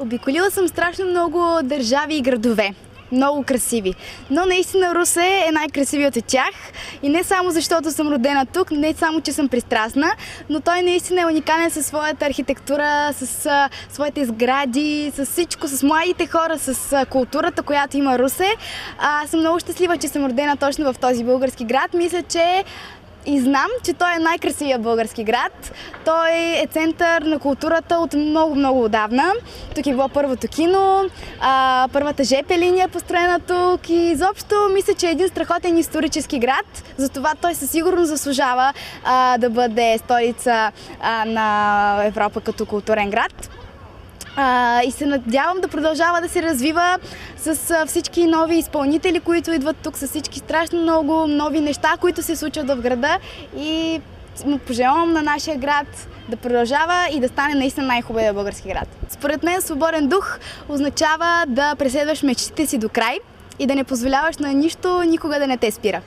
Обиколила съм страшно много държави и градове. Много красиви. Но наистина Русе е най-красивият от тях. И не само защото съм родена тук, не само, че съм пристрастна, но той наистина е уникален със своята архитектура, с своите сгради, с всичко, с младите хора, с културата, която има Русе. Съм много щастлива, че съм родена точно в този български град. Мисля, че и знам, че той е най-красивият български град. Той е център на културата от много отдавна. Тук е било първото кино, първата ЖП линия е построена тук и изобщо мисля, че е един страхотен исторически град. Затова той със сигурност заслужава да бъде столица на Европа като културен град. И се надявам да продължава да се развива с всички нови изпълнители, които идват тук, с всички страшно много нови неща, които се случват в града, и му пожелавам на нашия град да продължава и да стане наистина най-хубавия български град. Според мен свободен дух означава да преследваш мечтите си до край и да не позволяваш на нищо никога да не те спира.